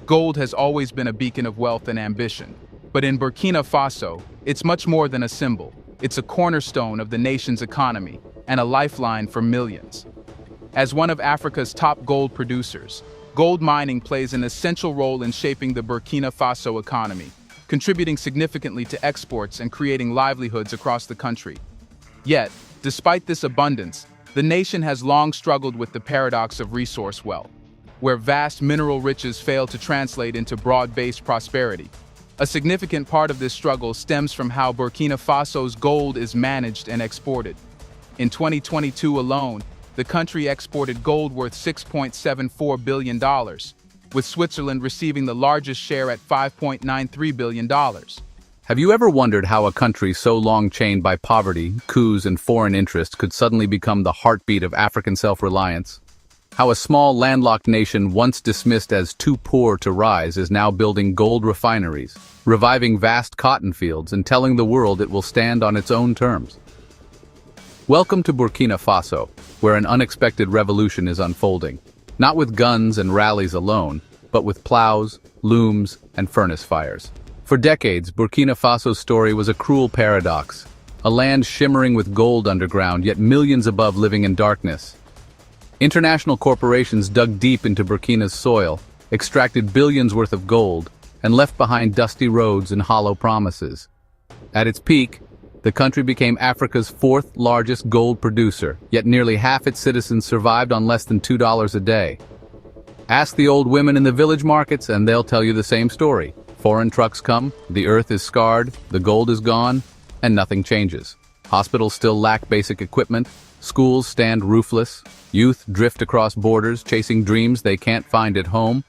Gold has always been a beacon of wealth and ambition. But in Burkina Faso, it's much more than a symbol. It's a cornerstone of the nation's economy and a lifeline for millions. As one of Africa's top gold producers, gold mining plays an essential role in shaping the Burkina Faso economy, contributing significantly to exports and creating livelihoods across the country. Yet, despite this abundance, the nation has long struggled with the paradox of resource wealth, where vast mineral riches fail to translate into broad-based prosperity. A significant part of this struggle stems from how Burkina Faso's gold is managed and exported. In 2022 alone, the country exported gold worth $6.74 billion, with Switzerland receiving the largest share at $5.93 billion. Have you ever wondered how a country so long chained by poverty, coups, and foreign interests could suddenly become the heartbeat of African self-reliance? How a small landlocked nation once dismissed as too poor to rise is now building gold refineries, reviving vast cotton fields, and telling the world it will stand on its own terms. Welcome to Burkina Faso, where an unexpected revolution is unfolding, not with guns and rallies alone, but with plows, looms, and furnace fires. For decades, Burkina Faso's story was a cruel paradox, a land shimmering with gold underground, yet millions above living in darkness. International corporations dug deep into Burkina's soil, extracted billions worth of gold, and left behind dusty roads and hollow promises. At its peak, the country became Africa's fourth largest gold producer, yet nearly half its citizens survived on less than $2 a day. Ask the old women in the village markets and they'll tell you the same story. Foreign trucks come, the earth is scarred, the gold is gone, and nothing changes. Hospitals still lack basic equipment, schools stand roofless, youth drift across borders chasing dreams they can't find at home.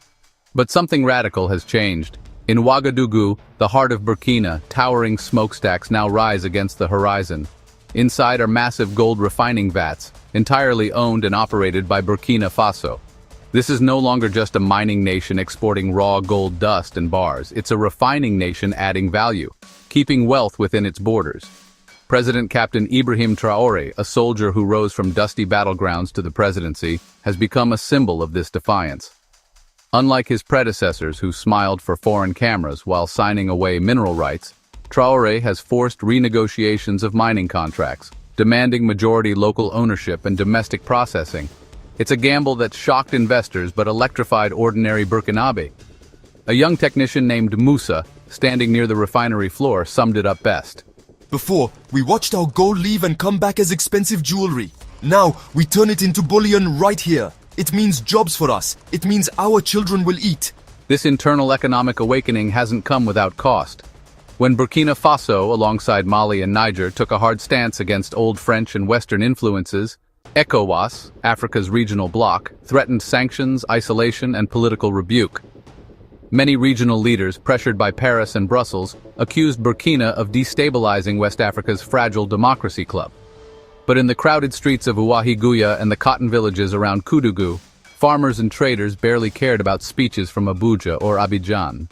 But something radical has changed. In Ouagadougou, the heart of Burkina, towering smokestacks now rise against the horizon. Inside are massive gold refining vats, entirely owned and operated by Burkina Faso. This is no longer just a mining nation exporting raw gold dust and bars. It's a refining nation adding value, keeping wealth within its borders. President Captain Ibrahim Traoré, a soldier who rose from dusty battlegrounds to the presidency, has become a symbol of this defiance. Unlike his predecessors who smiled for foreign cameras while signing away mineral rights, Traoré has forced renegotiations of mining contracts, demanding majority local ownership and domestic processing. It's a gamble that shocked investors but electrified ordinary Burkinabe. A young technician named Musa, standing near the refinery floor, summed it up best. Before, we watched our gold leave and come back as expensive jewelry. Now, we turn it into bullion right here. It means jobs for us. It means our children will eat. This internal economic awakening hasn't come without cost. When Burkina Faso, alongside Mali and Niger, took a hard stance against old French and Western influences, ECOWAS, Africa's regional bloc, threatened sanctions, isolation, and political rebuke. Many regional leaders, pressured by Paris and Brussels, accused Burkina of destabilizing West Africa's fragile democracy club. But in the crowded streets of Ouahigouya and the cotton villages around Koudougou, farmers and traders barely cared about speeches from Abuja or Abidjan.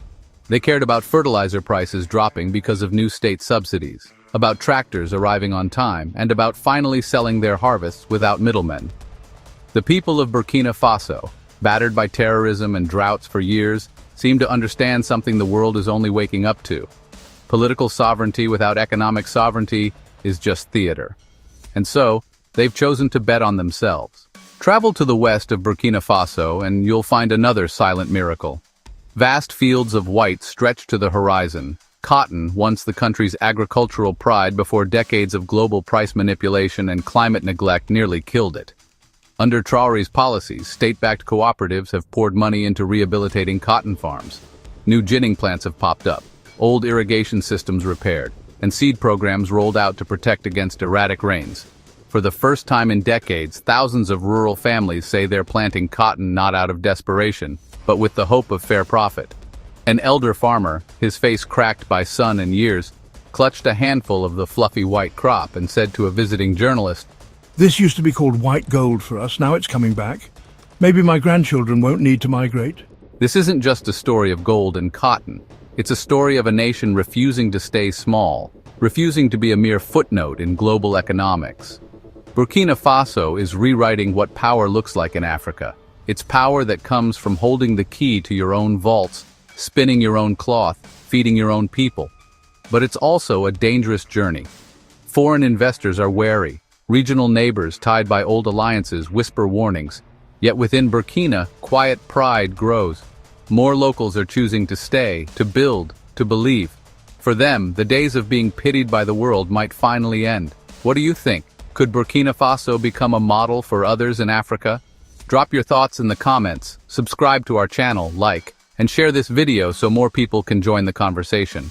They cared about fertilizer prices dropping because of new state subsidies, about tractors arriving on time, and about finally selling their harvests without middlemen. The people of Burkina Faso, battered by terrorism and droughts for years, seem to understand something the world is only waking up to. Political sovereignty without economic sovereignty is just theater. And so, they've chosen to bet on themselves. Travel to the west of Burkina Faso and you'll find another silent miracle. Vast fields of white stretch to the horizon. Cotton, once the country's agricultural pride before decades of global price manipulation and climate neglect nearly killed it. Under Traoré's policies, state-backed cooperatives have poured money into rehabilitating cotton farms. New ginning plants have popped up, old irrigation systems repaired, and seed programs rolled out to protect against erratic rains. For the first time in decades, thousands of rural families say they're planting cotton not out of desperation, but with the hope of fair profit. An elder farmer, his face cracked by sun and years, clutched a handful of the fluffy white crop and said to a visiting journalist, "This used to be called white gold for us, now it's coming back. Maybe my grandchildren won't need to migrate." This isn't just a story of gold and cotton. It's a story of a nation refusing to stay small, refusing to be a mere footnote in global economics. Burkina Faso is rewriting what power looks like in Africa. It's power that comes from holding the key to your own vaults, spinning your own cloth, feeding your own people. But it's also a dangerous journey. Foreign investors are wary. Regional neighbors tied by old alliances whisper warnings. Yet within Burkina, quiet pride grows. More locals are choosing to stay, to build, to believe. For them, the days of being pitied by the world might finally end. What do you think? Could Burkina Faso become a model for others in Africa? Drop your thoughts in the comments, subscribe to our channel, like, and share this video so more people can join the conversation.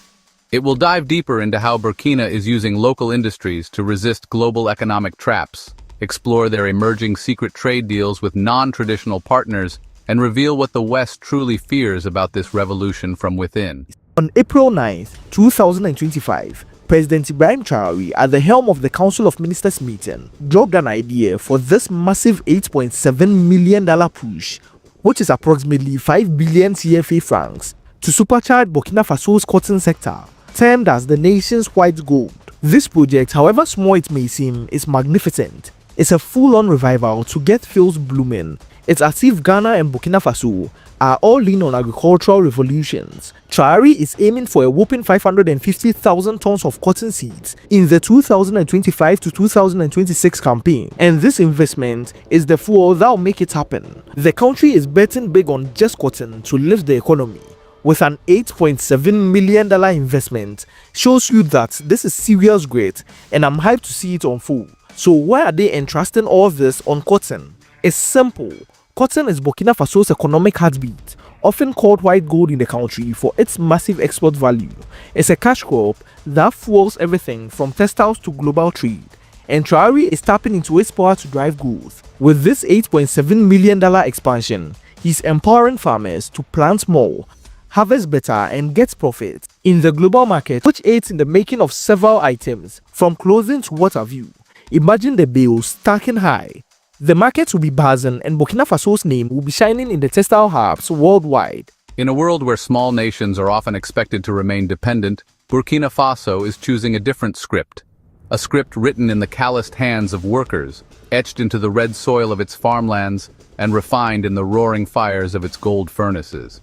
It will dive deeper into how Burkina is using local industries to resist global economic traps, explore their emerging secret trade deals with non-traditional partners, and reveal what the West truly fears about this revolution from within. On April 9, 2025, President Ibrahim Traoré, at the helm of the Council of Ministers meeting, dropped an idea for this massive $8.7 million push, which is approximately 5 billion CFA francs, to supercharge Burkina Faso's cotton sector, termed as the nation's white gold. This project, however small it may seem, is magnificent. It's a full-on revival to get fields blooming. It's as if Ghana and Burkina Faso are all in on agricultural revolutions. Traoré is aiming for a whopping 550,000 tons of cotton seeds in the 2025 to 2026 campaign, and this investment is the fuel that will make it happen. The country is betting big on just cotton to lift the economy, with an $8.7 million investment. Shows you that this is serious great, and I'm hyped to see it unfold. So why are they entrusting all this on cotton? It's simple. Cotton is Burkina Faso's economic heartbeat, often called white gold in the country for its massive export value. It's a cash crop that fuels everything from textiles to global trade, and Traoré is tapping into its power to drive growth. With this $8.7 million expansion, he's empowering farmers to plant more, harvest better, and get profit in the global market, which aids in the making of several items, from clothing to what have you. Imagine the bills stacking high. The markets will be buzzing, and Burkina Faso's name will be shining in the textile hubs worldwide. In a world where small nations are often expected to remain dependent, Burkina Faso is choosing a different script. A script written in the calloused hands of workers, etched into the red soil of its farmlands, and refined in the roaring fires of its gold furnaces.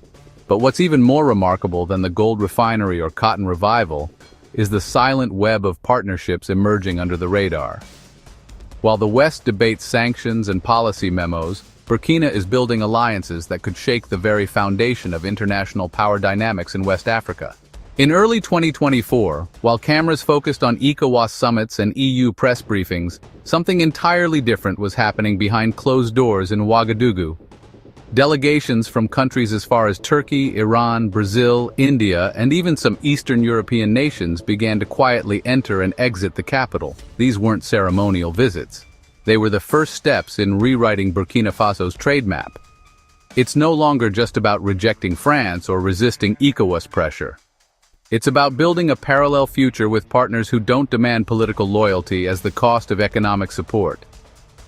But what's even more remarkable than the gold refinery or cotton revival is the silent web of partnerships emerging under the radar. While the West debates sanctions and policy memos, Burkina is building alliances that could shake the very foundation of international power dynamics in West Africa. In early 2024, while cameras focused on ECOWAS summits and EU press briefings, something entirely different was happening behind closed doors in Ouagadougou. Delegations from countries as far as Turkey, Iran, Brazil, India, and even some Eastern European nations began to quietly enter and exit the capital. These weren't ceremonial visits. They were the first steps in rewriting Burkina Faso's trade map. It's no longer just about rejecting France or resisting ECOWAS pressure. It's about building a parallel future with partners who don't demand political loyalty as the cost of economic support.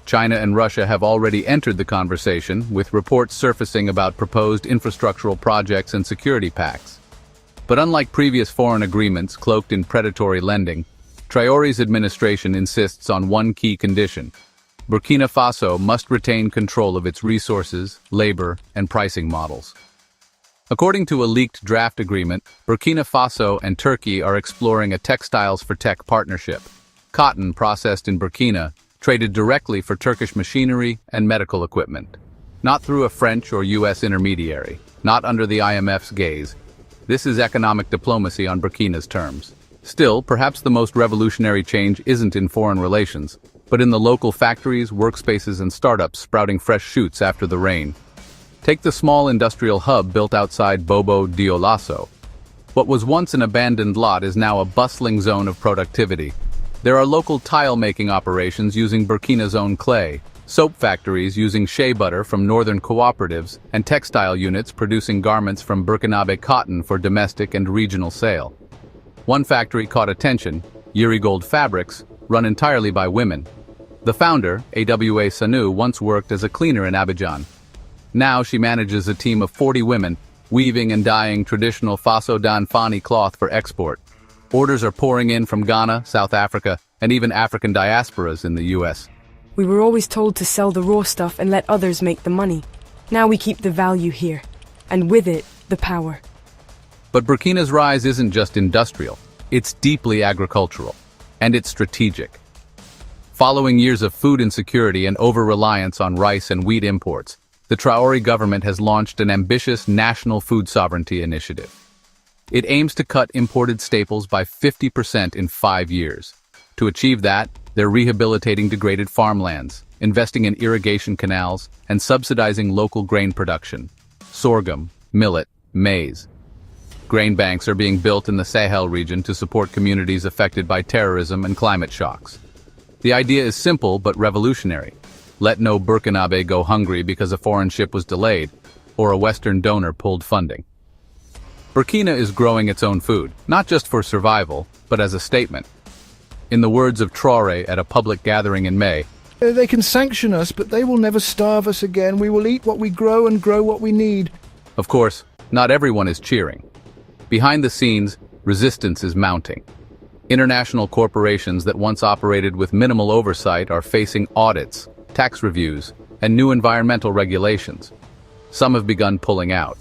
China and Russia have already entered the conversation, with reports surfacing about proposed infrastructural projects and security pacts. But unlike previous foreign agreements cloaked in predatory lending, Traoré's administration insists on one key condition: Burkina Faso must retain control of its resources, labor, and pricing models. According to a leaked draft agreement, Burkina Faso and Turkey are exploring a textiles for tech partnership. Cotton processed in Burkina traded directly for Turkish machinery and medical equipment. Not through a French or US intermediary, not under the IMF's gaze. This is economic diplomacy on Burkina's terms. Still, perhaps the most revolutionary change isn't in foreign relations, but in the local factories, workspaces, and startups sprouting fresh shoots after the rain. Take the small industrial hub built outside Bobo Dioulasso. What was once an abandoned lot is now a bustling zone of productivity. There are local tile-making operations using Burkina's own clay, soap factories using shea butter from northern cooperatives, and textile units producing garments from Burkinabe cotton for domestic and regional sale. One factory caught attention, Yurigold Fabrics, run entirely by women. The founder, Awa Sanu, once worked as a cleaner in Abidjan. Now she manages a team of 40 women, weaving and dyeing traditional Faso Danfani cloth for export. Orders are pouring in from Ghana, South Africa, and even African diasporas in the US. We were always told to sell the raw stuff and let others make the money. Now we keep the value here, and with it, the power. But Burkina's rise isn't just industrial, it's deeply agricultural, and it's strategic. Following years of food insecurity and over-reliance on rice and wheat imports, the Traoré government has launched an ambitious national food sovereignty initiative. It aims to cut imported staples by 50% in 5 years. To achieve that, they're rehabilitating degraded farmlands, investing in irrigation canals, and subsidizing local grain production: sorghum, millet, maize. Grain banks are being built in the Sahel region to support communities affected by terrorism and climate shocks. The idea is simple but revolutionary. Let no Burkinabe go hungry because a foreign ship was delayed, or a Western donor pulled funding. Burkina is growing its own food, not just for survival, but as a statement. In the words of Traoré at a public gathering in May, They can sanction us, but they will never starve us again. We will eat what we grow and grow what we need. of course, not everyone is cheering. Behind the scenes, resistance is mounting. International corporations that once operated with minimal oversight are facing audits, tax reviews, and new environmental regulations. Some have begun pulling out.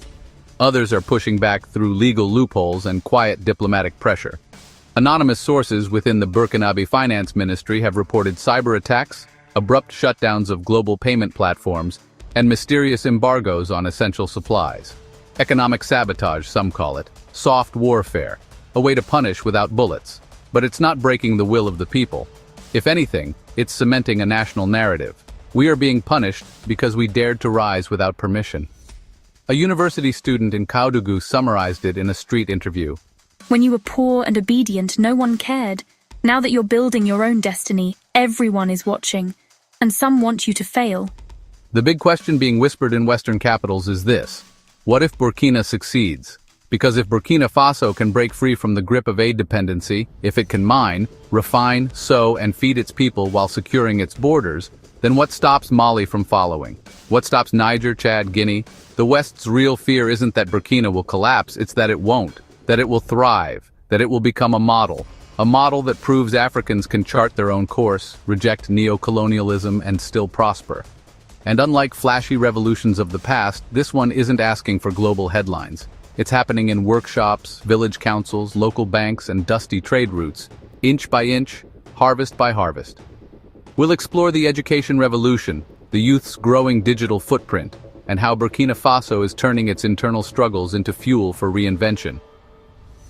Others are pushing back through legal loopholes and quiet diplomatic pressure. Anonymous sources within the Burkinabe Finance Ministry have reported cyber attacks, abrupt shutdowns of global payment platforms, and mysterious embargoes on essential supplies. Economic sabotage, some call it, soft warfare, a way to punish without bullets. But it's not breaking the will of the people. If anything, it's cementing a national narrative. We are being punished because we dared to rise without permission. A university student in Ouagadougou summarized it in a street interview. When you were poor and obedient, no one cared. Now that you're building your own destiny, everyone is watching, and some want you to fail. The big question being whispered in Western capitals is this: what if Burkina succeeds? Because if Burkina Faso can break free from the grip of aid dependency, if it can mine, refine, sow, and feed its people while securing its borders, then what stops Mali from following? What stops Niger, Chad, Guinea? The West's real fear isn't that Burkina will collapse, it's that it won't, that it will thrive, that it will become a model that proves Africans can chart their own course, reject neo-colonialism, and still prosper. And unlike flashy revolutions of the past, this one isn't asking for global headlines. It's happening in workshops, village councils, local banks, and dusty trade routes, inch by inch, harvest by harvest. We'll explore the education revolution, the youth's growing digital footprint, and how Burkina Faso is turning its internal struggles into fuel for reinvention.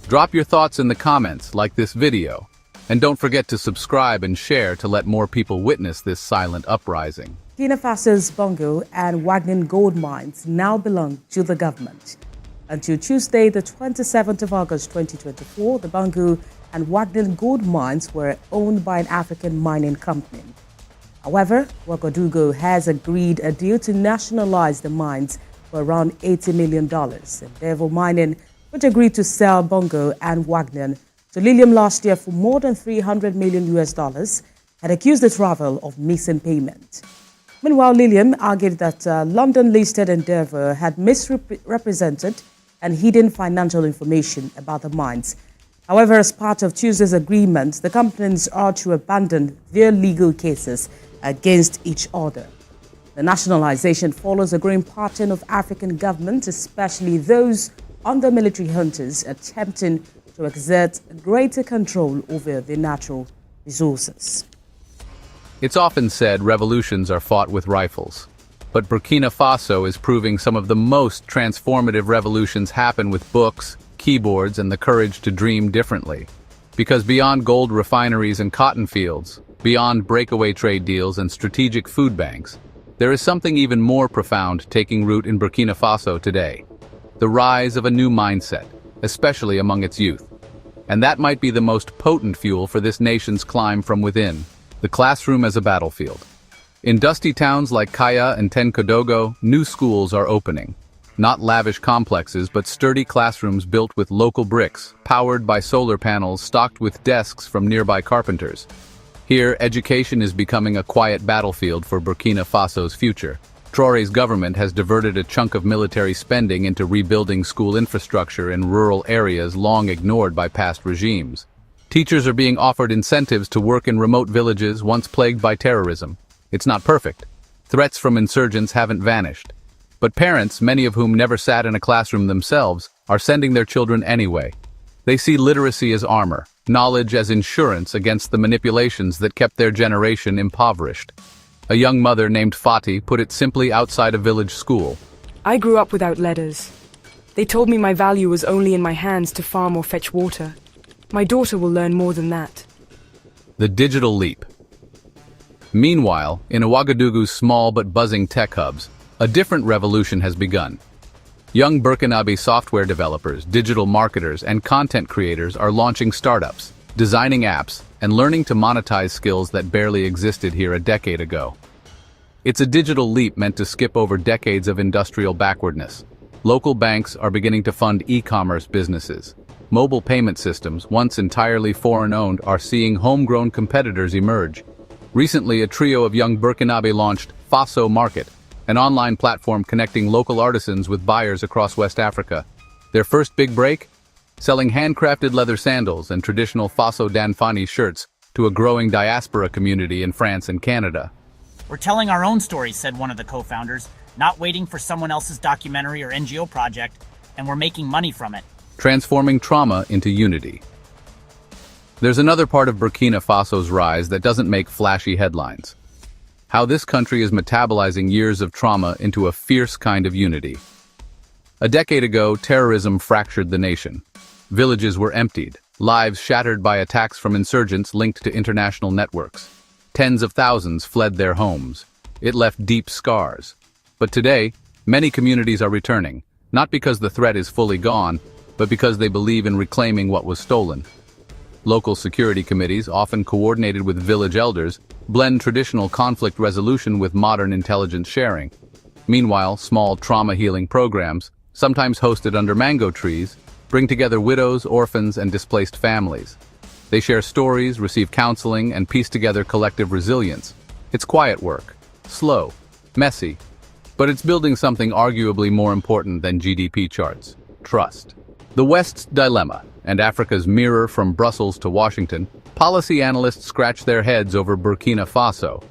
Drop your thoughts in the comments, like this video, and don't forget to subscribe and share to let more people witness this silent uprising. Burkina Faso's Bongo and Wagner gold mines now belong to the government. Until Tuesday, the 27th of August 2024, the Bongo and Wagner gold mines were owned by an African mining company. However, Ouagadougou has agreed a deal to nationalize the mines for around $80 million. Endeavour Mining, which agreed to sell Bongo and Wagner to Lilium last year for more than $300 million, had accused the travel of missing payment. Meanwhile, Lilium argued that London-listed Endeavour had misrepresented and hidden financial information about the mines. However, as part of Tuesday's agreement, the companies are to abandon their legal cases against each other. The nationalization follows a growing pattern of African governments, especially those under military hunters, attempting to exert greater control over their natural resources. It's often said revolutions are fought with rifles. But Burkina Faso is proving some of the most transformative revolutions happen with books, keyboards, and the courage to dream differently. Because beyond gold refineries and cotton fields, beyond breakaway trade deals and strategic food banks, there is something even more profound taking root in Burkina Faso today: the rise of a new mindset, especially among its youth. And that might be the most potent fuel for this nation's climb from within: the classroom as a battlefield. In dusty towns like Kaya and Tenkodogo, new schools are opening. Not lavish complexes, but sturdy classrooms built with local bricks, powered by solar panels stocked with desks from nearby carpenters. Here, education is becoming a quiet battlefield for Burkina Faso's future. Traoré's government has diverted a chunk of military spending into rebuilding school infrastructure in rural areas long ignored by past regimes. Teachers are being offered incentives to work in remote villages once plagued by terrorism. It's not perfect. Threats from insurgents haven't vanished. But parents, many of whom never sat in a classroom themselves, are sending their children anyway. They see literacy as armor, knowledge as insurance against the manipulations that kept their generation impoverished. A young mother named Fati put it simply outside a village school. I grew up without letters. They told me my value was only in my hands to farm or fetch water. My daughter will learn more than that. The digital leap. Meanwhile, in Ouagadougou's small but buzzing tech hubs, a different revolution has begun. Young Burkinabe software developers, digital marketers, and content creators are launching startups, designing apps, and learning to monetize skills that barely existed here a decade ago. It's a digital leap meant to skip over decades of industrial backwardness. Local banks are beginning to fund e-commerce businesses. Mobile payment systems, once entirely foreign-owned, are seeing homegrown competitors emerge. Recently, a trio of young Burkinabe launched Faso Market, an online platform connecting local artisans with buyers across West Africa. Their first big break? Selling handcrafted leather sandals and traditional Faso Danfani shirts to a growing diaspora community in France and Canada. We're telling our own stories, said one of the co-founders, not waiting for someone else's documentary or NGO project, and we're making money from it. Transforming trauma into unity. There's another part of Burkina Faso's rise that doesn't make flashy headlines. How this country is metabolizing years of trauma into a fierce kind of unity. A decade ago, terrorism fractured the nation. Villages were emptied, lives shattered by attacks from insurgents linked to international networks. Tens of thousands fled their homes. It left deep scars. But today, many communities are returning, not because the threat is fully gone, but because they believe in reclaiming what was stolen. Local security committees, often coordinated with village elders, blend traditional conflict resolution with modern intelligence sharing. Meanwhile, small trauma healing programs, sometimes hosted under mango trees, bring together widows, orphans, and displaced families. They share stories, receive counseling, and piece together collective resilience. It's quiet work, slow, messy, but it's building something arguably more important than GDP charts: trust. The West's dilemma, and Africa's mirror from Brussels to Washington, policy analysts scratch their heads over Burkina Faso.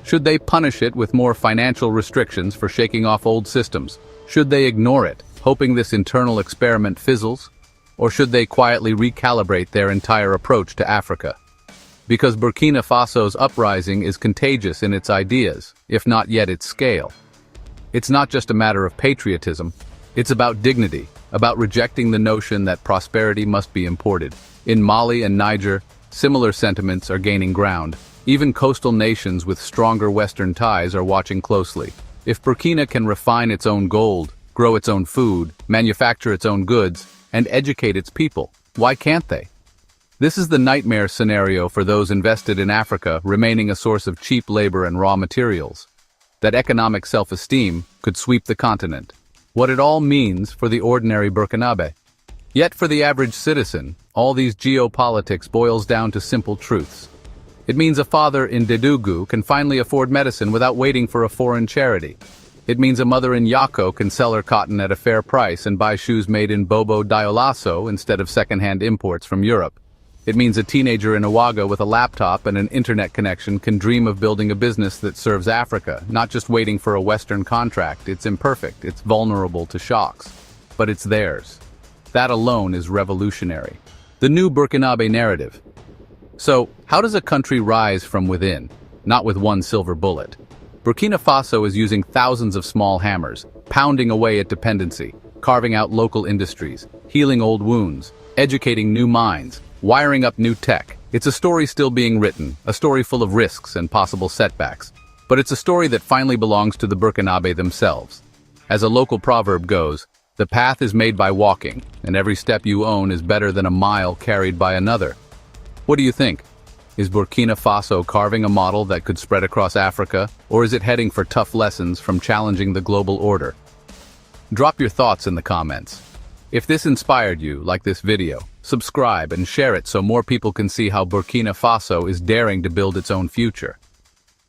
Should they punish it with more financial restrictions for shaking off old systems? Should they ignore it, hoping this internal experiment fizzles? Or should they quietly recalibrate their entire approach to Africa? Because Burkina Faso's uprising is contagious in its ideas, if not yet its scale. It's not just a matter of patriotism, it's about dignity, about rejecting the notion that prosperity must be imported. In Mali and Niger, similar sentiments are gaining ground. Even coastal nations with stronger Western ties are watching closely. If Burkina can refine its own gold, grow its own food, manufacture its own goods, and educate its people, why can't they? This is the nightmare scenario for those invested in Africa, remaining a source of cheap labor and raw materials. That economic self-esteem could sweep the continent. What it all means for the ordinary Burkinabe. Yet for the average citizen, all these geopolitics boils down to simple truths. It means a father in Dedougou can finally afford medicine without waiting for a foreign charity. It means a mother in Yako can sell her cotton at a fair price and buy shoes made in Bobo Dioulasso instead of second-hand imports from Europe. It means a teenager in Ouaga with a laptop and an internet connection can dream of building a business that serves Africa, not just waiting for a Western contract. It's imperfect, it's vulnerable to shocks, but it's theirs. That alone is revolutionary. The new Burkinabe narrative. So, how does a country rise from within? Not with one silver bullet. Burkina Faso is using thousands of small hammers, pounding away at dependency, carving out local industries, healing old wounds, educating new minds, wiring up new tech. It's a story still being written, a story full of risks and possible setbacks. But it's a story that finally belongs to the Burkinabe themselves. As a local proverb goes, the path is made by walking, and every step you own is better than a mile carried by another. What do you think? Is Burkina Faso carving a model that could spread across Africa, or is it heading for tough lessons from challenging the global order? Drop your thoughts in the comments. If this inspired you, like this video, subscribe and share it so more people can see how Burkina Faso is daring to build its own future.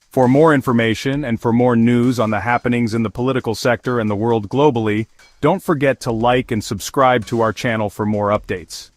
For more information and for more news on the happenings in the political sector and the world globally, don't forget to like and subscribe to our channel for more updates.